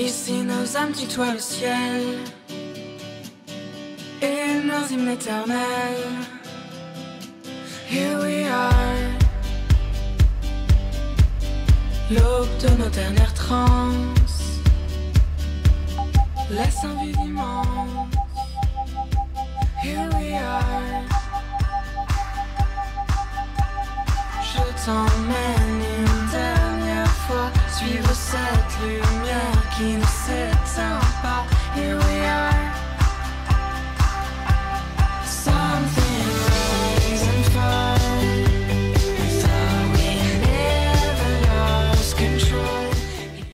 Ici nos âmes tutoient le ciel et nos hymnes éternels. Here we are, l'aube de nos dernières transes, laisse un vide immense. Here we are, je t'emmène une dernière fois suivre cette lumière qui ne s'éteint pas. Here we